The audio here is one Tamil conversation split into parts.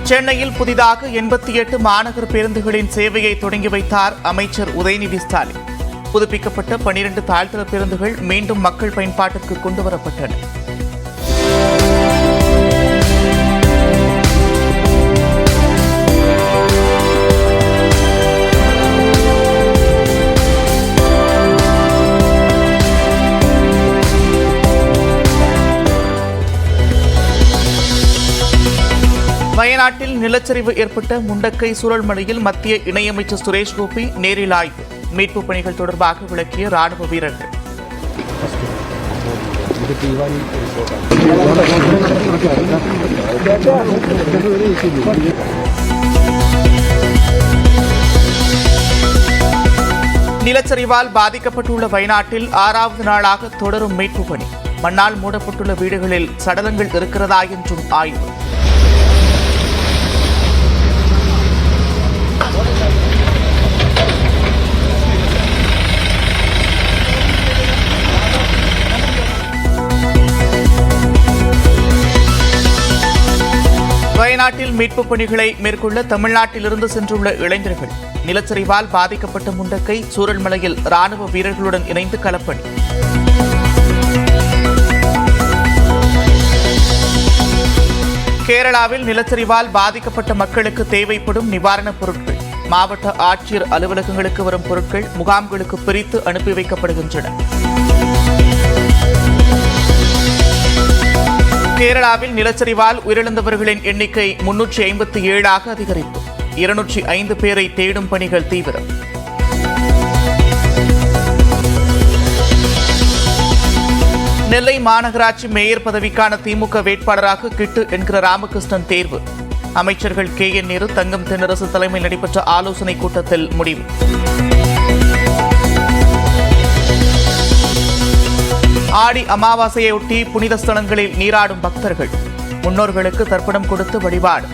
சென்னையில் புதிதாக 88 மாநகர பேருந்துகளின் சேவையை தொடங்கி வைத்தார் அமைச்சர் உதயநிதி ஸ்டாலின். புதுப்பிக்கப்பட்ட 12 தாழ்த்தர பேருந்துகள் மீண்டும் மக்கள் பயன்பாட்டிற்கு கொண்டுவரப்பட்டன. வயநாட்டில் நிலச்சரிவு ஏற்பட்ட முண்டக்கை சூழல்மலையில் மத்திய இணையமைச்சர் சுரேஷ் கோபி நேரில் ஆய்வு. மீட்புப் பணிகள் தொடர்பாக விளக்கிய ராணுவ வீரர்கள். நிலச்சரிவால் பாதிக்கப்பட்டுள்ள வயநாட்டில் 6வது நாளாக தொடரும் மீட்புப் பணி. மண்ணால் மூடப்பட்டுள்ள வீடுகளில் சடலங்கள் இருக்கிறதா என்றும் ஆய்வு. வயநாட்டில் மீட்புப் பணிகளை மேற்கொள்ள தமிழ்நாட்டிலிருந்து சென்றுள்ள இளைஞர்கள் நிலச்சரிவால் பாதிக்கப்பட்ட முண்டக்கை சூரல்மலையில் ராணுவ வீரர்களுடன் இணைந்து களப்பணி. கேரளாவில் நிலச்சரிவால் பாதிக்கப்பட்ட மக்களுக்கு தேவைப்படும் நிவாரணப் பொருட்கள் மாவட்ட ஆட்சியர் அலுவலகங்களுக்கு வரும் பொருட்கள் முகாம்களுக்கு பிரித்து அனுப்பி வைக்கப்படுகின்றன. கேரளாவில் நிலச்சரிவால் உயிரிழந்தவர்களின் எண்ணிக்கை 357 அதிகரிப்பு. 205 பேரை தேடும் பணிகள் தீவிரம். நெல்லை மாநகராட்சி மேயர் பதவிக்கான திமுக வேட்பாளராக கிட்டு என்கிற ராமகிருஷ்ணன் தேர்வு. அமைச்சர்கள் KN நேரு, தங்கம் தென்னரசு தலைமையில் நடைபெற்ற ஆலோசனைக் கூட்டத்தில் முடிவு. ஆடி அமாவாசையொட்டி புனித ஸ்தலங்களில் நீராடும் பக்தர்கள் முன்னோர்களுக்கு தர்ப்பணம் கொடுத்து வழிபாடு.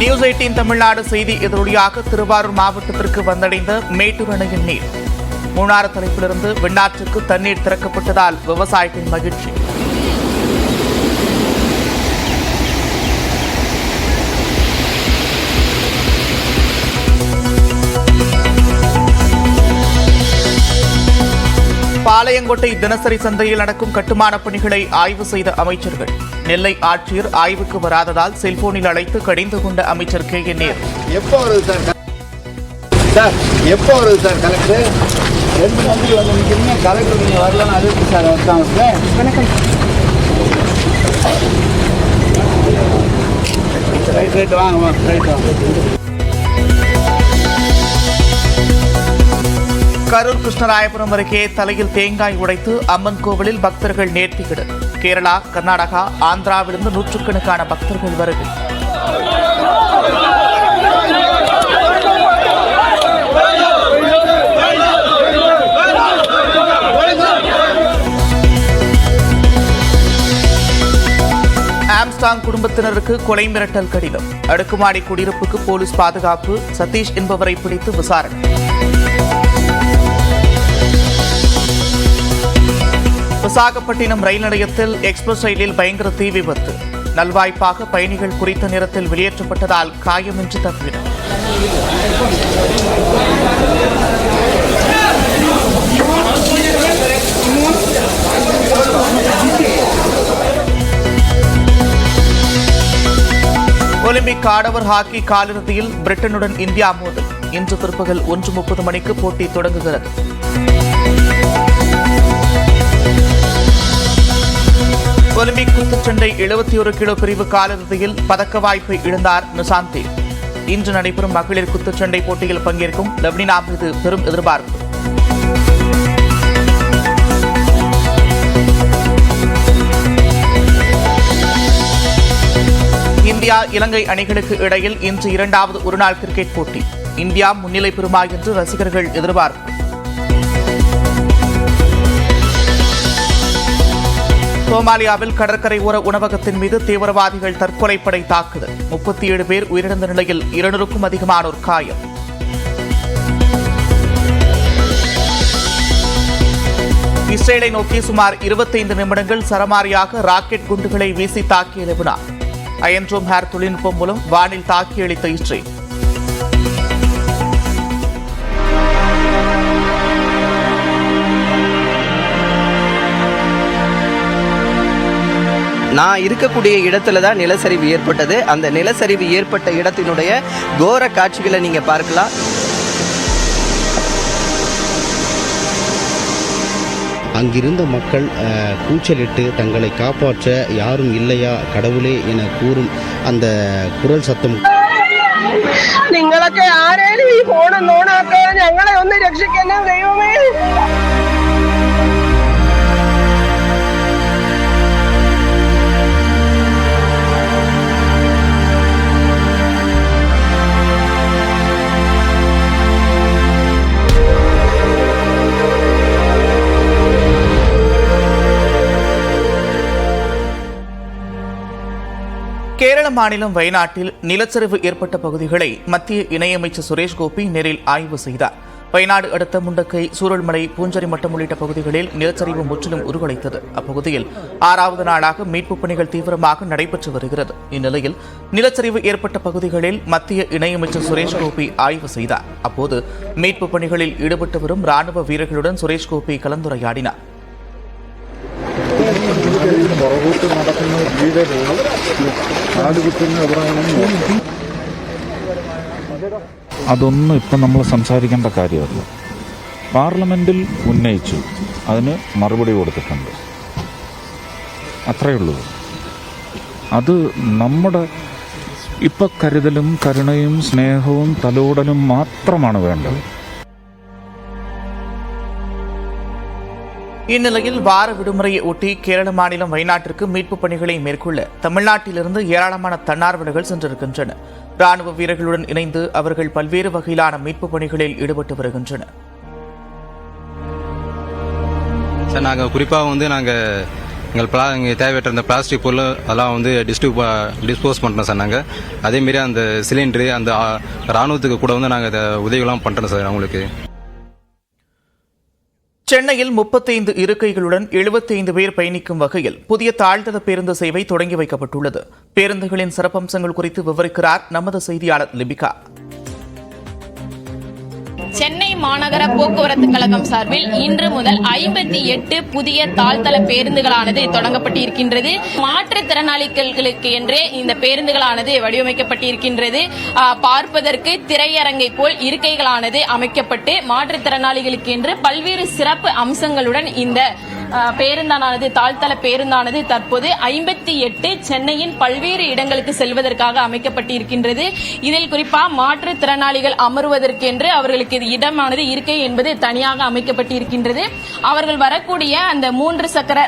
நியூஸ் 18 தமிழ்நாடு செய்தி எதிரொலியாக திருவாரூர் மாவட்டத்திற்கு வந்தடைந்த மேட்டூர் அணையின் நீர். மூணாறு தலைப்பிலிருந்து வெண்ணாற்றுக்கு தண்ணீர் திறக்கப்பட்டதால் விவசாயிகள் மகிழ்ச்சி. பாளையங்கோட்டை தினசரி சந்தையில் நடக்கும் கட்டுமான பணிகளை ஆய்வு செய்த அமைச்சர்கள். நெல்லை ஆட்சியர் ஆய்வுக்கு வராததால் செல்போனில் அழைத்து கடிந்து கொண்ட அமைச்சர் KN நேரு. எப்போ வருது சார் எப்போ வருது சார் கலெக்டர்? 2 மந்திரி வந்து நிற்கிறீங்க, கலெக்டர் நீங்கள் வரலாம். அதுக்கு சார் வந்தாங்க சார். வணக்கம். ரைட் வாங்க ரைட் வாங்க. கரூர் கிருஷ்ணராயபுரம் அருகே தலையில் தேங்காய் உடைத்து அம்மன் கோவிலில் பக்தர்கள் நேர்த்திக்கடு. கேரளா, கர்நாடகா, ஆந்திராவிலிருந்து நூற்றுக்கணக்கான பக்தர்கள் வருகை. ஆம்ஸ்டாங் குடும்பத்தினருக்கு கொலை மிரட்டல் கடிதம். அடுக்குமாடி குடியிருப்புக்கு போலீஸ் பாதுகாப்பு. சதீஷ் என்பவரை பிடித்து விசாரணை. விசாகப்பட்டினம் ரயில் நிலையத்தில் எக்ஸ்பிரஸ் ரயிலில் பயங்கர தீ விபத்து. நல்வாய்ப்பாக பயணிகள் குறித்த நேரத்தில் வெளியேற்றப்பட்டதால் காயமின்றி தப்பினர். ஒலிம்பிக் ஆடவர் ஹாக்கி காலிறுதியில் பிரிட்டனுடன் இந்தியா மோதல். இன்று பிற்பகல் 1:30 மணிக்கு போட்டி தொடங்குகிறது. ஒலிம்பிக் குத்துச்சண்டை 71 கிலோ பிரிவு காலிறுதியில் பதக்க வாய்ப்பை இழந்தார் நிசாந்தி. இன்று நடைபெறும் மகளிர் குத்துச்சண்டை போட்டியில் பங்கேற்கும் லவ்லினா மீது பெரும் எதிர்பார்ப்பு. இந்தியா இலங்கை அணிகளுக்கு இடையில் இன்று 2வது ஒருநாள் கிரிக்கெட் போட்டி. இந்தியா முன்னிலை பெறுமா என்று ரசிகர்கள் எதிர்பார்ப்பு. சோமாலியாவில் கடற்கரை ஓர உணவகத்தின் மீது தீவிரவாதிகள் தற்கொலைப்படை தாக்குதல். 37 பேர் உயிரிழந்த நிலையில் 200க்கும் அதிகமானோர் காயம். இஸ்ரேலை நோக்கி சுமார் 25 நிமிடங்கள் சரமாரியாக ராக்கெட் குண்டுகளை வீசி தாக்கிய லெபனான். அயன்ட்ரோம் ஹேர் தொழில்நுட்பம் மூலம் வானில் தாக்கி அளித்த இஸ்ரேல். நான் இருக்கக்கூடிய இடத்துல தான் நிலச்சரிவு ஏற்பட்டது. அந்த நிலச்சரிவு ஏற்பட்ட இடத்தினுடைய கோர காட்சிகளை நீங்க பார்க்கலாம். அங்கிருந்த மக்கள் கூச்சலிட்டு தங்களை காப்பாற்ற யாரும் இல்லையா கடவுளே என கூறும் அந்த குரல் சத்தம். നിങ്ങളൊക്കെ ആരേലും ഈ ഫോൺ ഓണാക്കുക, ഞങ്ങളെ ഒന്ന് രക്ഷിക്കണം ദൈവമേ. கேரள மாநிலம் வயநாட்டில் நிலச்சரிவு ஏற்பட்ட பகுதிகளை மத்திய இணையமைச்சர் சுரேஷ் கோபி நேரில் ஆய்வு செய்தார். வயநாடு அடுத்த முண்டக்கை, சூரல்மலை, பூஞ்சரி மட்டம் உள்ளிட்ட பகுதிகளில் நிலச்சரிவு முற்றிலும் உருவடைத்தது. அப்பகுதியில் 6வது நாளாக மீட்புப் பணிகள் தீவிரமாக நடைபெற்று வருகிறது. இந்நிலையில் நிலச்சரிவு ஏற்பட்ட பகுதிகளில் மத்திய இணையமைச்சர் சுரேஷ் கோபி ஆய்வு செய்தார். அப்போது மீட்புப் பணிகளில் ஈடுபட்டு வரும் ராணுவ வீரர்களுடன் சுரேஷ் கோபி கலந்துரையாடினார். അതൊന്നും ഇപ്പം നമ്മൾ സംസാരിക്കേണ്ട കാര്യമല്ല. പാർലമെന്റിൽ ഉന്നയിച്ചു, അതിന് മറുപടി കൊടുത്തിട്ടുണ്ട്, അത്രയേ ഉള്ളൂ. അത് നമ്മുടെ ഇപ്പം കരുതലും കരുണയും സ്നേഹവും തലോടലും മാത്രമാണ് വേണ്ടത്. இந்நிலையில் வார விடுமுறையை ஒட்டி கேரள மாநிலம் வயநாட்டிற்கு மீட்புப் பணிகளை மேற்கொள்ள தமிழ்நாட்டிலிருந்து ஏராளமான தன்னார்வலர்கள் சென்றிருக்கின்றனர். ராணுவ வீரர்களுடன் இணைந்து அவர்கள் பல்வேறு வகையிலான மீட்புப் பணிகளில் ஈடுபட்டு வருகின்றனர். சார், நாங்கள் குறிப்பாக எங்கள் தேவையற்ற அந்த பிளாஸ்டிக் பொருள் அதெல்லாம் டிஸ்போஸ் பண்ணுறோம் சார். நாங்கள் அதேமாரி அந்த சிலிண்டரு, அந்த ராணுவத்துக்கு கூட நாங்கள் உதவிகளாம் பண்ணுறோம் சார். அவங்களுக்கு சென்னையில் 35 இருக்கைகளுடன் 75 பேர் பயணிக்கும் வகையில் புதிய தாழ்தள பேருந்து சேவை தொடங்கி வைக்கப்பட்டுள்ளது. பேருந்துகளின் சிறப்பம்சங்கள் குறித்து விவரிக்கிறார் நமது செய்தியாளர் லிபிகா. சென்னை மாநகர போக்குவரத்து கழகம் சார்பில் இன்று முதல் 58 புதிய தாழ்தள பேருந்துகளானது தொடங்கப்பட்டிருக்கின்றது. மாற்றுத்திறனாளிகளுக்கு என்றே இந்த பேருந்துகளானது வடிவமைக்கப்பட்டிருக்கின்றது. பார்ப்பதற்கு திரையரங்கை போல் இருக்கைகளானது அமைக்கப்பட்டு மாற்றுத்திறனாளிகளுக்கு என்று பல்வேறு சிறப்பு அம்சங்களுடன் இந்த பேருந்தானது தாழ்தள பேருந்தானது தற்போது 58 சென்னையின் பல்வேறு இடங்களுக்கு செல்வதற்காக அமைக்கப்பட்டிருக்கின்றது. இதில் குறிப்பாக மாற்றுத்திறனாளிகள் அமர்வதற்கென்று அவர்களுக்கு இடமானது இருக்கை என்பது தனியாக அமைக்கப்பட்டிருக்கின்றது. அவர்கள் வரக்கூடிய அந்த 3 சக்கர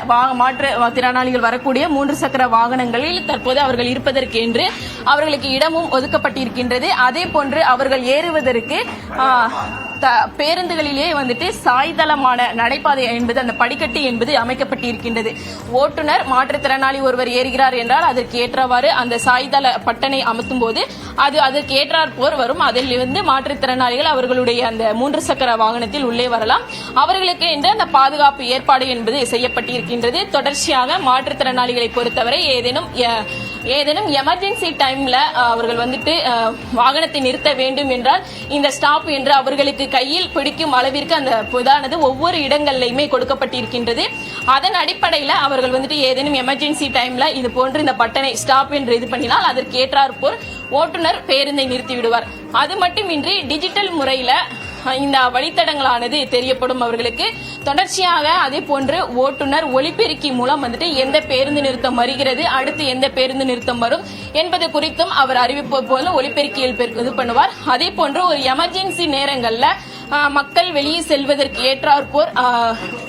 மாற்றுத்திறனாளிகள் வரக்கூடிய 3 சக்கர வாகனங்களில் தற்போது அவர்கள் இருப்பதற்கு என்று அவர்களுக்கு இடமும் ஒதுக்கப்பட்டிருக்கின்றது. அதே போன்று அவர்கள் ஏறுவதற்கு பேருந்துகளிலே சாய்தளமான நடைபாதை என்பது அந்த படிக்கட்டு என்பது அமைக்கப்பட்டிருக்கின்றது. ஓட்டுநர் மாற்றுத்திறனாளி ஒருவர் ஏறுகிறார் என்றால் அதற்கு ஏற்றவாறு அந்த சாய்தள பட்டனை அமர்த்தும் போது அது அதற்கு ஏற்றாற்போர் வரும். அதில் மாற்றுத்திறனாளிகள் அவர்களுடைய அந்த 3 சக்கர வாகனத்தில் உள்ளே வரலாம். அவர்களுக்கு என்று அந்த பாதுகாப்பு ஏற்பாடு என்பது செய்யப்பட்டிருக்கின்றது. தொடர்ச்சியாக மாற்றுத்திறனாளிகளை பொறுத்தவரை ஏதேனும் எமர்ஜென்சி டைம்ல அவர்கள் வாகனத்தை நிறுத்த வேண்டும் என்றால் இந்த ஸ்டாப் என்று அவர்களுக்கு கையில் பிடிக்கும் அளவிற்கு அந்த புதானது ஒவ்வொரு இடங்களிலுமே கொடுக்கப்பட்டிருக்கின்றது. அதன் அடிப்படையில் அவர்கள் ஏதேனும் எமர்ஜென்சி டைம்ல இது போன்று இந்த பட்டனை ஸ்டாப் என்று இது பண்ணினால் அதற்கு ஏற்றாற்போல் ஓட்டுநர் பேருந்தை நிறுத்தி விடுவார். அது மட்டுமின்றி டிஜிட்டல் முறையில இந்த வழித்தடங்களானது தெரியப்படும் அவர்களுக்கு. தொடர்ச்சியாக அதே போன்று ஓட்டுநர் ஒலிபெருக்கி மூலம் எந்த பேருந்து நிறுத்தம் வருகிறது, அடுத்து எந்த பேருந்து நிறுத்தம் வரும் என்பது குறித்தும் அவர் அறிவிப்பு போல ஒலிபெருக்கியில் இது பண்ணுவார். அதே போன்று ஒரு எமர்ஜென்சி நேரங்கள்ல மக்கள் வெளியே செல்வதற்கு ஏற்றாற்போர்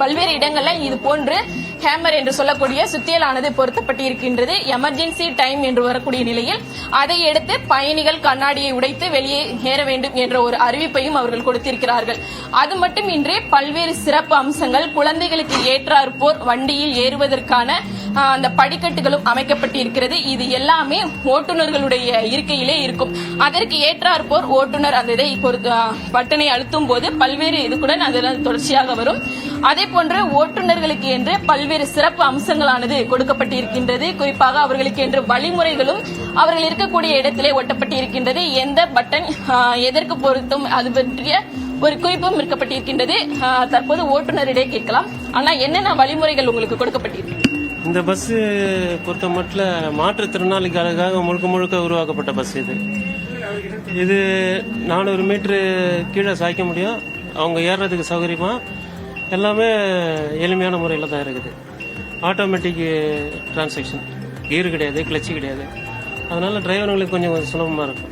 பல்வேறு இடங்கள்ல இது போன்று ஹேமர் என்று சொல்லக்கூடிய சுத்தியலானது பொருத்தப்பட்டிருக்கின்றது. எமர்ஜென்சி டைம் என்று வரக்கூடிய நிலையில் அதை எடுத்து பயணிகள் கண்ணாடியை உடைத்து வெளியே ஏற வேண்டும் என்ற ஒரு அறிவிப்பையும் அவர்கள் கொடுத்திருக்கிறார்கள். அது மட்டுமின்றி பல்வேறு சிறப்பு அம்சங்கள், குழந்தைகளுக்கு ஏற்றாற்போர் வண்டியில் ஏறுவதற்கான அந்த படிக்கட்டுகளும் அமைக்கப்பட்டிருக்கிறது. இது எல்லாமே ஓட்டுநர்களுடைய இருக்கையிலே இருக்கும். அதற்கு ஏற்றாற்போர் ஓட்டுநர் அந்த பட்டனை அழுத்தும் போது பல்வேறு இதுக்குடன் அதெல்லாம் தொடர்ச்சியாக வரும். அதே போன்று ஓட்டுநர்களுக்கு என்று பல்வேறு சிறப்பு அம்சங்களானது கொடுக்கப்பட்டிருக்கின்றது. குறிப்பாக அவர்களுக்கு என்று வழிமுறைகளும் அவர்கள் இருக்கக்கூடிய இடத்திலே ஒட்டப்பட்டிருக்கின்றது. எந்த பட்டன் எதற்கு பொருத்தும் அது பற்றிய ஒரு குறிப்பும் இருக்கப்பட்டிருக்கின்றது. தற்போது ஓட்டுநரிடையே கேட்கலாம். ஆனா என்னென்ன வழிமுறைகள் உங்களுக்கு கொடுக்கப்பட்டிருக்கு? இந்த பஸ் பொறுத்த மட்டும் மாற்றுத்திறனாளிகளுக்காக முழுக்க உருவாக்கப்பட்ட பஸ் இது 400 மீட்டரு கீழே சாய்க்க முடியும். அவங்க ஏறுறதுக்கு சௌகரியமா எல்லாமே எளிமையான முறையில் தான் இருக்குது. ஆட்டோமேட்டிக் டிரான்சாக்ஷன், கியர் கிடையாது, கிளச்சு கிடையாது. அதனால டிரைவர்களுக்கு கொஞ்சம் சுலபமாக இருக்கும்.